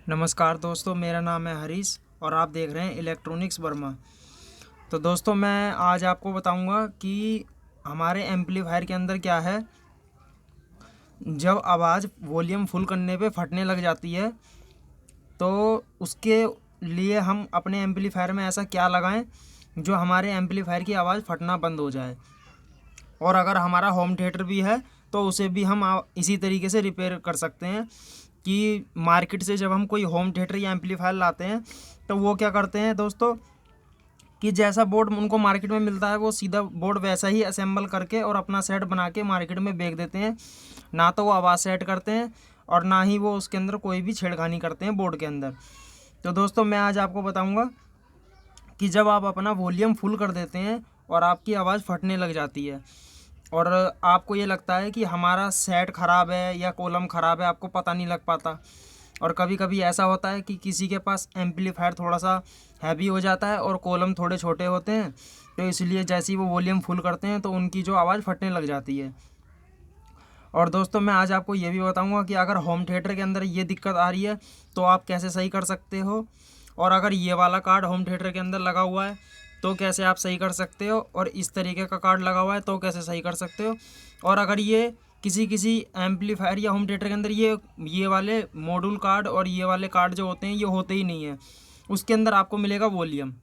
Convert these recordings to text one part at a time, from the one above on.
नमस्कार दोस्तों, मेरा नाम है हरीश और आप देख रहे हैं इलेक्ट्रॉनिक्स वर्मा। तो दोस्तों, मैं आज आपको बताऊंगा कि हमारे एम्पलीफायर के अंदर क्या है। जब आवाज़ वॉल्यूम फुल करने पे फटने लग जाती है तो उसके लिए हम अपने एम्पलीफायर में ऐसा क्या लगाएं जो हमारे एम्पलीफायर की आवाज़ फटना बंद हो जाए। और अगर हमारा होम थिएटर भी है तो उसे भी हम इसी तरीके से रिपेयर कर सकते हैं कि मार्केट से जब हम कोई होम थिएटर या एम्पलीफायर लाते हैं तो वो क्या करते हैं दोस्तों कि जैसा बोर्ड उनको मार्केट में मिलता है वो सीधा बोर्ड वैसा ही असेंबल करके और अपना सेट बना के मार्केट में बेच देते हैं। ना तो वो आवाज़ सेट करते हैं और ना ही वो उसके अंदर कोई भी छेड़खानी करते हैं बोर्ड के अंदर। तो दोस्तों, मैं आज आपको बताऊंगा कि जब आप अपना वॉल्यूम फुल कर देते हैं और आपकी आवाज़ फटने लग जाती है और आपको ये लगता है कि हमारा सेट ख़राब है या कॉलम ख़राब है, आपको पता नहीं लग पाता। और कभी कभी ऐसा होता है कि किसी के पास एम्पलीफायर थोड़ा सा हैवी हो जाता है और कॉलम थोड़े छोटे होते हैं, तो इसलिए जैसे ही वो वॉल्यूम फुल करते हैं तो उनकी जो आवाज़ फटने लग जाती है। और दोस्तों, मैं आज आपको ये भी बताऊंगा कि अगर होम थिएटर के अंदर ये दिक्कत आ रही है तो आप कैसे सही कर सकते हो, और अगर ये वाला कार्ड होम थिएटर के अंदर लगा हुआ है तो कैसे आप सही कर सकते हो, और इस तरीके का कार्ड लगा हुआ है तो कैसे सही कर सकते हो। और अगर ये किसी किसी एम्पलीफायर या होम थिएटर के अंदर ये वाले मॉड्यूल कार्ड और ये वाले कार्ड जो होते हैं ये होते ही नहीं है, उसके अंदर आपको मिलेगा वॉल्यूम,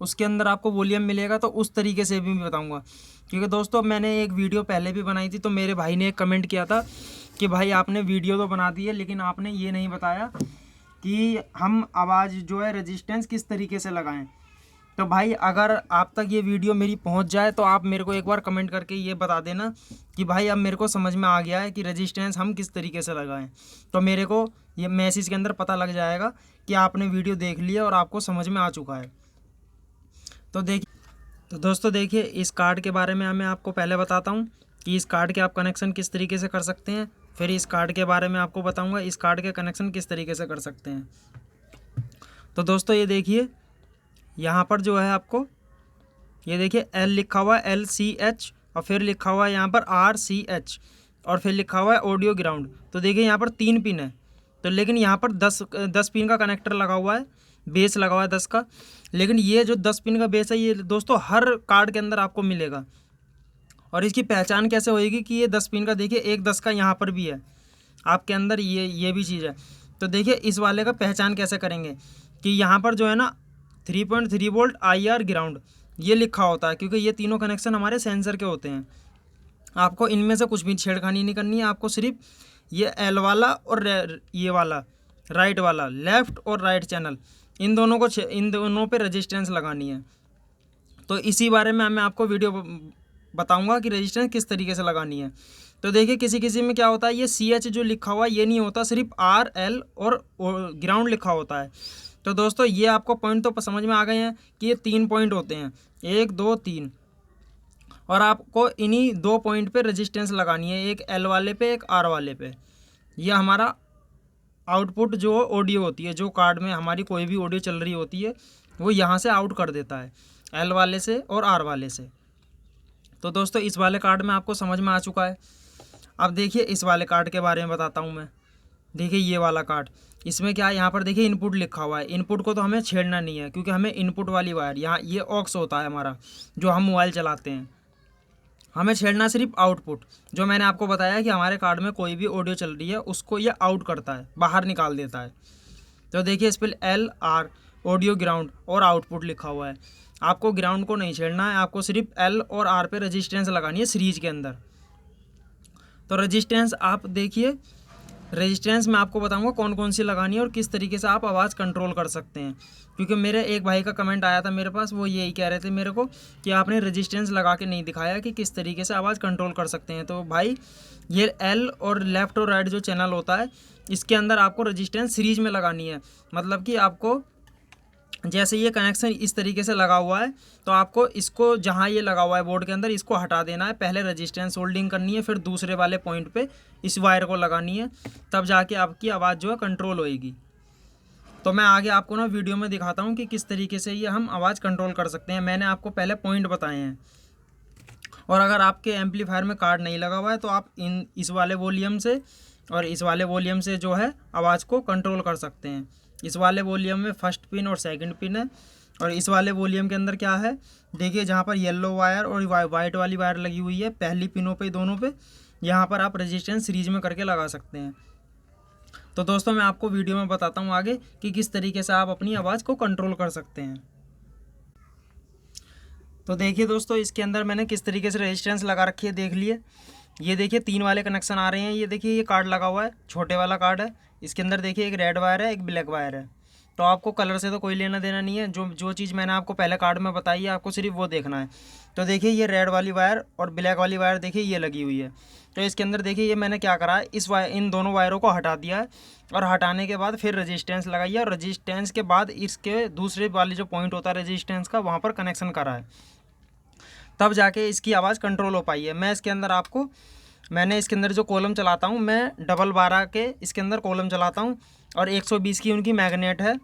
उसके अंदर आपको वॉल्यूम मिलेगा, तो उस तरीके से भी बताऊंगा। क्योंकि दोस्तों, मैंने एक वीडियो पहले भी बनाई थी तो मेरे भाई ने एक कमेंट किया था कि भाई आपने वीडियो तो बना दी है लेकिन आपने ये नहीं बताया कि हम आवाज़ जो है रेजिस्टेंस किस तरीके से लगाएं। तो भाई, अगर आप तक ये वीडियो मेरी पहुंच जाए तो आप मेरे को एक बार कमेंट करके ये बता देना कि भाई अब मेरे को समझ में आ गया है कि रेजिस्टेंस हम किस तरीके से लगाएं। तो मेरे को ये मैसेज के अंदर पता लग जाएगा कि आपने वीडियो देख लिया और आपको समझ में आ चुका है। तो दोस्तों देखिए, इस कार्ड के बारे में मैं आपको पहले बताता हूँ कि इस कार्ड के आप कनेक्शन किस तरीके से कर सकते हैं। फिर इस कार्ड के बारे में आपको बताऊँगा इस कार्ड के कनेक्शन किस तरीके से कर सकते हैं। तो दोस्तों, ये देखिए, यहाँ पर जो है आपको ये देखिए L लिखा हुआ है, LCH, और फिर लिखा हुआ है यहाँ पर RCH, और फिर लिखा हुआ है ऑडियो ग्राउंड। तो देखिए यहाँ पर 3 पिन है, तो लेकिन यहाँ पर 10 पिन का कनेक्टर लगा हुआ है, बेस लगा हुआ है 10 का। लेकिन ये जो 10 पिन का बेस है ये दोस्तों हर कार्ड के अंदर आपको मिलेगा। और इसकी पहचान कैसे होएगी कि ये 10 पिन का, देखिए एक 10 का यहाँ पर भी है आपके अंदर, ये भी चीज़ है। तो देखिए इस वाले का पहचान कैसे करेंगे कि यहाँ पर जो है ना 3.3 वोल्ट IR ग्राउंड ये लिखा होता है, क्योंकि ये तीनों कनेक्शन हमारे सेंसर के होते हैं। आपको इनमें से कुछ भी छेड़खानी नहीं करनी है, आपको सिर्फ ये L वाला और ये वाला राइट वाला, लेफ़्ट और राइट चैनल, इन दोनों पे रेजिस्टेंस लगानी है। तो इसी बारे में मैं आपको वीडियो बताऊंगा कि रेजिस्टेंस किस तरीके से लगानी है। तो देखिए, किसी किसी में क्या होता है, ये CH जो लिखा हुआ है ये नहीं होता, सिर्फ RL और ग्राउंड लिखा होता है। तो दोस्तों, ये आपको पॉइंट तो समझ में आ गए हैं कि ये 3 पॉइंट होते हैं, 1 2 3, और आपको इन्हीं 2 पॉइंट पे रेजिस्टेंस लगानी है, एक L वाले पे एक R वाले पे। ये हमारा आउटपुट जो ऑडियो होती है, जो कार्ड में हमारी कोई भी ऑडियो चल रही होती है वो यहाँ से आउट कर देता है, L वाले से और R वाले से। तो दोस्तों, इस वाले कार्ड में आपको समझ में आ चुका है। अब देखिए इस वाले कार्ड के बारे में बताता हूँ मैं। देखिए ये वाला कार्ड, इसमें क्या है, यहाँ पर देखिए इनपुट लिखा हुआ है। इनपुट को तो हमें छेड़ना नहीं है क्योंकि हमें इनपुट वाली वायर, यहाँ ये ऑक्स होता है हमारा जो हम मोबाइल चलाते हैं, हमें छेड़ना सिर्फ आउटपुट। जो मैंने आपको बताया कि हमारे कार्ड में कोई भी ऑडियो चल रही है उसको ये आउट करता है, बाहर निकाल देता है। तो देखिए इस पर LR ऑडियो ग्राउंड और आउटपुट लिखा हुआ है। आपको ग्राउंड को नहीं छेड़ना है, आपको सिर्फ L और R पे रेजिस्टेंस लगानी है सीरीज के अंदर। तो रेजिस्टेंस आप देखिए, रेजिस्टेंस मैं आपको बताऊंगा कौन कौन सी लगानी है और किस तरीके से आप आवाज़ कंट्रोल कर सकते हैं। क्योंकि मेरे एक भाई का कमेंट आया था मेरे पास, वो यही कह रहे थे मेरे को कि आपने रेजिस्टेंस लगा के नहीं दिखाया कि किस तरीके से आवाज़ कंट्रोल कर सकते हैं। तो भाई, ये L और लेफ़्ट और राइट जो चैनल होता है इसके अंदर आपको रेजिस्टेंस सीरीज में लगानी है। मतलब कि आपको जैसे ये कनेक्शन इस तरीके से लगा हुआ है तो आपको इसको, जहाँ ये लगा हुआ है बोर्ड के अंदर, इसको हटा देना है। पहले रेजिस्टेंस होल्डिंग करनी है, फिर दूसरे वाले पॉइंट पे इस वायर को लगानी है, तब जाके आपकी आवाज़ जो है कंट्रोल होएगी। तो मैं आगे आपको ना वीडियो में दिखाता हूँ कि किस तरीके से ये हम आवाज़ कंट्रोल कर सकते हैं। मैंने आपको पहले पॉइंट बताए हैं। और अगर आपके एम्पलीफायर में कार्ड नहीं लगा हुआ है तो आप इस वाले वॉल्यूम से और इस वाले वॉल्यूम से जो है आवाज़ को कंट्रोल कर सकते हैं। इस वाले वॉल्यूम में फर्स्ट पिन और सेकंड पिन है। और इस वाले वॉल्यूम के अंदर क्या है, देखिए जहाँ पर येलो वायर और वाइट वाली वायर लगी हुई है पहली पिनों पे, दोनों पे, यहाँ पर आप रेजिस्टेंस सीरीज में करके लगा सकते हैं। तो दोस्तों मैं आपको वीडियो में बताता हूँ आगे कि किस तरीके से आप अपनी आवाज़ को कंट्रोल कर सकते हैं। तो देखिए दोस्तों, इसके अंदर मैंने किस तरीके से रेजिस्टेंस लगा रखी है, देख लिए। ये देखिए 3 वाले कनेक्शन आ रहे हैं। ये देखिए ये कार्ड लगा हुआ है, छोटे वाला कार्ड है। इसके अंदर देखिए एक रेड वायर है, एक ब्लैक वायर है। तो आपको कलर से तो कोई लेना देना नहीं है, जो जो चीज़ मैंने आपको पहले कार्ड में बताई है आपको सिर्फ वो देखना है। तो देखिए ये रेड वाली वायर और ब्लैक वाली वायर देखिए ये लगी हुई है। तो इसके अंदर देखिए ये मैंने क्या करा है, इन दोनों वायरों को हटा दिया है और हटाने के बाद फिर रेजिस्टेंस लगाई है और रेजिस्टेंस के बाद इसके दूसरे वाले जो पॉइंट होता है रेजिस्टेंस का, वहाँ पर कनेक्शन करा है, तब जाके इसकी आवाज़ कंट्रोल हो पाई है। मैंने इसके अंदर जो कॉलम चलाता हूँ, मैं डबल 12 के इसके अंदर कॉलम चलाता हूँ और 120 की उनकी मैग्नेट है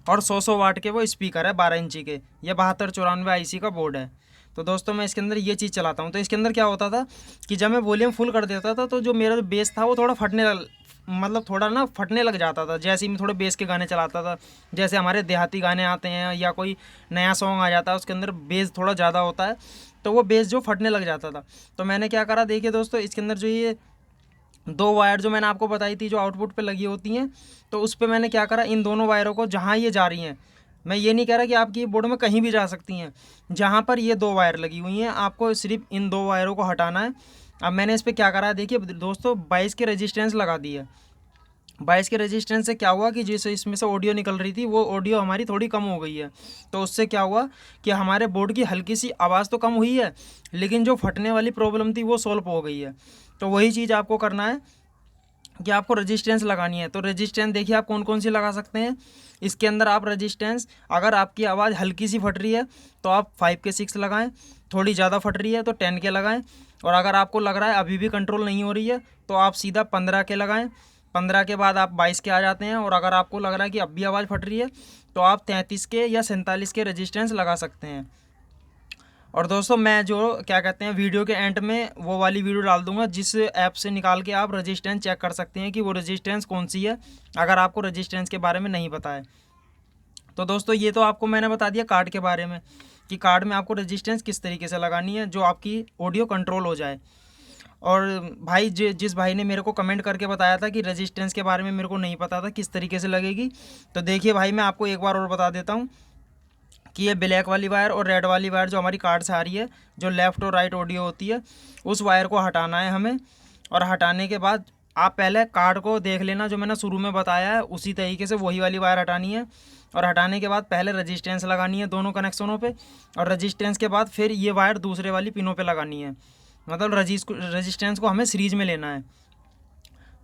और 100 वाट के वो स्पीकर है 12 इंची के। ये 7294 IC का बोर्ड है। तो दोस्तों मैं इसके अंदर ये चीज़ चलाता हूँ। तो इसके अंदर क्या होता था कि जब मैं वॉल्यूम फुल कर देता था तो जो मेरा जो बेस था वो थोड़ा फटने लग जाता था। जैसे ही मैं थोड़े बेस के गाने चलाता था, जैसे हमारे देहाती गाने आते हैं या कोई नया सॉन्ग आ जाता है उसके अंदर बेस थोड़ा ज़्यादा होता है, तो वो बेस जो फटने लग जाता था। तो मैंने क्या करा, देखिए दोस्तों, इसके अंदर जो ये 2 वायर जो मैंने आपको बताई थी जो आउटपुट पे लगी होती हैं, तो उस पर मैंने क्या करा, इन दोनों वायरों को जहाँ ये जा रही हैं, मैं ये नहीं कह रहा कि आपकी बोर्ड में कहीं भी जा सकती हैं, जहाँ पर ये 2 वायर लगी हुई हैं आपको सिर्फ इन 2 वायरों को हटाना है। अब मैंने इस पर क्या करा है, देखिए दोस्तों 22 के रेजिस्टेंस लगा दी है। 22 के रेजिस्टेंस से क्या हुआ कि जैसे इसमें से ऑडियो निकल रही थी वो ऑडियो हमारी थोड़ी कम हो गई है। तो उससे क्या हुआ कि हमारे बोर्ड की हल्की सी आवाज़ तो कम हुई है, लेकिन जो फटने वाली प्रॉब्लम थी वो सॉल्व हो गई है। तो वही चीज़ आपको करना है कि आपको रेजिस्टेंस लगानी है। तो रेजिस्टेंस देखिए आप कौन कौन सी लगा सकते हैं। इसके अंदर आप रेजिस्टेंस, अगर आपकी आवाज़ हल्की सी फट रही है तो आप 5 के 6 लगाएं, थोड़ी ज़्यादा फट रही है तो 10 के लगाएं, और अगर आपको लग रहा है अभी भी कंट्रोल नहीं हो रही है तो आप सीधा 15 के लगाएं। 15 के बाद आप 22 के आ जाते हैं, और अगर आपको लग रहा है कि अब भी आवाज़ फट रही है तो आप 33 के या 47 के रेजिस्टेंस लगा सकते हैं। और दोस्तों मैं जो क्या कहते हैं वीडियो के एंड में वो वाली वीडियो डाल दूंगा जिस ऐप से निकाल के आप रेजिस्टेंस चेक कर सकते हैं कि वो रेजिस्टेंस कौन सी है, अगर आपको रेजिस्टेंस के बारे में नहीं पता है। तो दोस्तों ये तो आपको मैंने बता दिया कार्ड के बारे में कि कार्ड में आपको रेजिस्टेंस किस तरीके से लगानी है जो आपकी ऑडियो कंट्रोल हो जाए। और भाई जिस भाई ने मेरे को कमेंट करके बताया था कि रेजिस्टेंस के बारे में मेरे को नहीं पता था किस तरीके से लगेगी, तो देखिए भाई मैं आपको एक बार और बता देता हूँ कि ये ब्लैक वाली वायर और रेड वाली वायर जो हमारी कार्ड से आ रही है, जो लेफ़्ट और राइट ऑडियो होती है, उस वायर को हटाना है हमें। और हटाने के बाद आप पहले कार्ड को देख लेना, जो मैंने शुरू में बताया है उसी तरीके से वही वाली वायर हटानी है। और हटाने के बाद पहले रेजिस्टेंस लगानी है दोनों कनेक्शनों पे, और रेजिस्टेंस के बाद फिर ये वायर दूसरे वाली पिनों पे लगानी है। मतलब रेजिस्टेंस को हमें सीरीज में लेना है।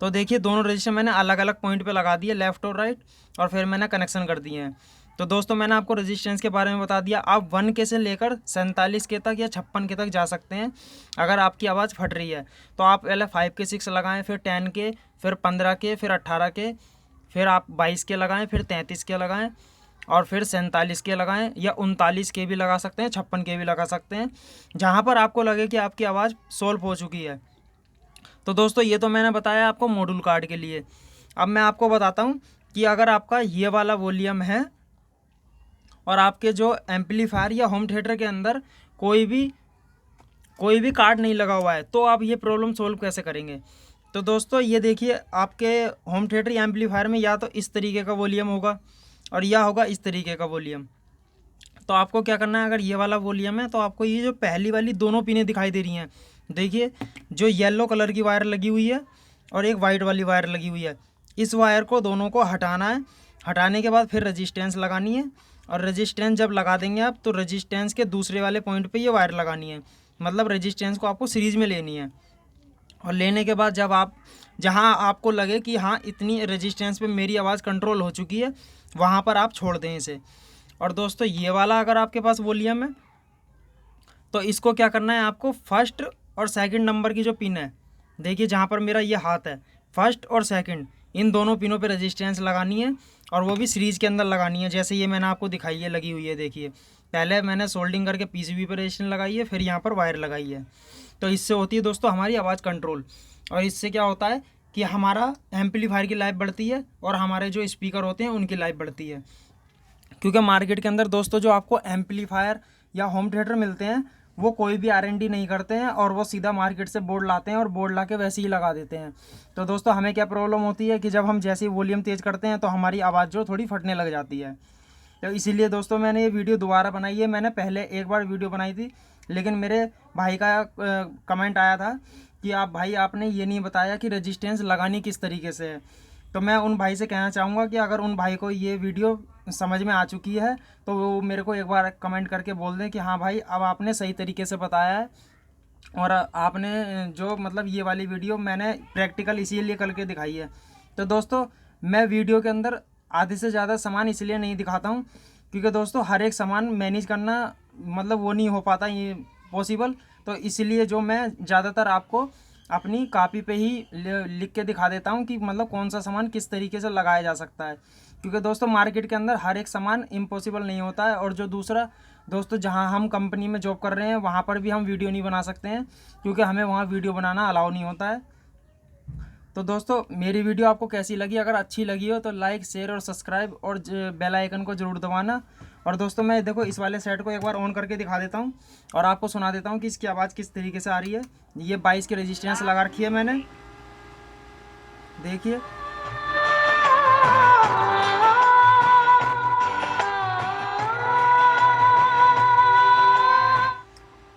तो देखिए दोनों रजिस्टर मैंने अलग अलग पॉइंट पे लगा दिए, लेफ़्ट और राइट, और फिर मैंने कनेक्शन कर दिए हैं। तो दोस्तों मैंने आपको रेजिस्टेंस के बारे में बता दिया। आप 1 के से लेकर 47 के तक या 56 के तक जा सकते हैं। अगर आपकी आवाज़ फट रही है तो आप पहले 5 के 6 लगाएं, फिर 10 के, फिर 15 के, फिर 18 के, फिर आप 22 के लगाएं, फिर 33 के लगाएं, और फिर 47 के लगाएं, या 39 के भी लगा सकते हैं, 56 के भी लगा सकते हैं, जहाँ पर आपको लगे कि आपकी आवाज़ सॉल्व हो चुकी है। तो दोस्तों ये तो मैंने बताया आपको मॉड्यूल कार्ड के लिए। अब मैं आपको बताता हूँ कि अगर आपका ये वाला वॉल्यूम है और आपके जो एम्पलीफायर या होम थिएटर के अंदर कोई भी कार्ड नहीं लगा हुआ है, तो आप ये प्रॉब्लम सॉल्व कैसे करेंगे। तो दोस्तों ये देखिए आपके होम थिएटर या एम्पलीफायर में या तो इस तरीके का वॉल्यूम होगा और या होगा इस तरीके का वॉल्यूम। तो आपको क्या करना है, अगर ये वाला वॉल्यूम है तो आपको ये जो पहली वाली दोनों पिनें दिखाई दे रही हैं, देखिए जो येलो कलर की वायर लगी हुई है और एक वाइट वाली वायर लगी हुई है, इस वायर को दोनों को हटाना है। हटाने के बाद फिर रेजिस्टेंस लगानी है, और रेजिस्टेंस जब लगा देंगे आप तो रेजिस्टेंस के दूसरे वाले पॉइंट पे ये वायर लगानी है। मतलब रेजिस्टेंस को आपको सीरीज में लेनी है, और लेने के बाद जब आप जहाँ आपको लगे कि हाँ इतनी रेजिस्टेंस पे मेरी आवाज़ कंट्रोल हो चुकी है, वहाँ पर आप छोड़ दें इसे। और दोस्तों ये वाला अगर आपके पास वॉल्यूम है तो इसको क्या करना है, आपको फर्स्ट और सेकंड नंबर की जो पिन है, देखिए जहाँ पर मेरा ये हाथ है, फर्स्ट और सेकंड, इन दोनों पिनों पे रेजिस्टेंस लगानी है, और वो भी सीरीज़ के अंदर लगानी है। जैसे ये मैंने आपको दिखाई है लगी हुई है, देखिए पहले मैंने सोल्डिंग करके पीसीबी पर रेजिस्टेंस लगाई है, फिर यहाँ पर वायर लगाई है। तो इससे होती है दोस्तों हमारी आवाज़ कंट्रोल। और इससे क्या होता है कि हमारा एम्पलीफायर की लाइफ बढ़ती है और हमारे जो स्पीकर होते हैं उनकी लाइफ बढ़ती है। क्योंकि मार्केट के अंदर दोस्तों जो आपको एम्पलीफायर या होम थिएटर मिलते हैं वो कोई भी R&D नहीं करते हैं और वो सीधा मार्केट से बोर्ड लाते हैं और बोर्ड ला के वैसे ही लगा देते हैं। तो दोस्तों हमें क्या प्रॉब्लम होती है कि जब हम जैसे ही वॉल्यूम तेज़ करते हैं तो हमारी आवाज़ जो थोड़ी फटने लग जाती है। तो इसीलिए दोस्तों मैंने ये वीडियो दोबारा बनाई है। मैंने पहले एक बार वीडियो बनाई थी, लेकिन मेरे भाई का कमेंट आया था कि आप भाई आपने ये नहीं बताया कि रेजिस्टेंस लगानी किस तरीके से है। तो मैं उन भाई से कहना चाहूँगा कि अगर उन भाई को ये वीडियो समझ में आ चुकी है तो वो मेरे को एक बार कमेंट करके बोल दें कि हाँ भाई अब आपने सही तरीके से बताया है और आपने जो मतलब ये वाली वीडियो मैंने प्रैक्टिकल इसीलिए करके दिखाई है। तो दोस्तों मैं वीडियो के अंदर आधे से ज़्यादा सामान इसलिए नहीं दिखाता हूँ क्योंकि दोस्तों हर एक सामान मैनेज करना मतलब वो नहीं हो पाता ये पॉसिबल। तो इसलिए जो मैं ज़्यादातर आपको अपनी कॉपी पे ही लिख के दिखा देता हूँ कि मतलब कौन सा सामान किस तरीके से लगाया जा सकता है। क्योंकि दोस्तों मार्केट के अंदर हर एक सामान इम्पॉसिबल नहीं होता है। और जो दूसरा दोस्तों जहाँ हम कंपनी में जॉब कर रहे हैं वहाँ पर भी हम वीडियो नहीं बना सकते हैं क्योंकि हमें वहाँ वीडियो बनाना अलाउ नहीं होता है। तो दोस्तों मेरी वीडियो आपको कैसी लगी, अगर अच्छी लगी हो तो लाइक शेयर और सब्सक्राइब और बेल आइकन को ज़रूर दबाना। और दोस्तों मैं देखो इस वाले सेट को एक बार ऑन करके दिखा देता हूँ और आपको सुना देता हूँ कि इसकी आवाज़ किस तरीके से आ रही है। ये 22 की रेजिस्टेंस लगा रखी है मैंने, देखिए।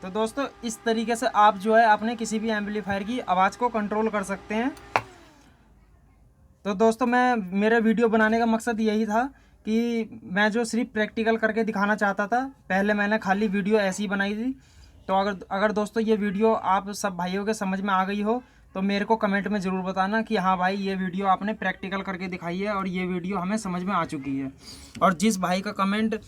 तो दोस्तों इस तरीके से आप जो है अपने किसी भी एम्पलीफायर की आवाज़ को कंट्रोल कर सकते हैं। तो दोस्तों मेरे वीडियो बनाने का मकसद यही था कि मैं जो सिर्फ प्रैक्टिकल करके दिखाना चाहता था। पहले मैंने खाली वीडियो ऐसी ही बनाई थी। तो अगर दोस्तों ये वीडियो आप सब भाइयों के समझ में आ गई हो तो मेरे को कमेंट में ज़रूर बताना कि हाँ भाई ये वीडियो आपने प्रैक्टिकल करके दिखाई है और ये वीडियो हमें समझ में आ चुकी है। और जिस भाई का कमेंट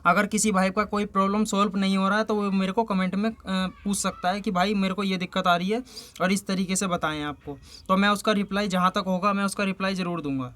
अगर किसी भाई का कोई प्रॉब्लम सॉल्व नहीं हो रहा है तो वो मेरे को कमेंट में पूछ सकता है कि भाई मेरे को ये दिक्कत आ रही है और इस तरीके से बताएं आपको, तो मैं उसका रिप्लाई जहाँ तक होगा मैं उसका रिप्लाई ज़रूर दूंगा।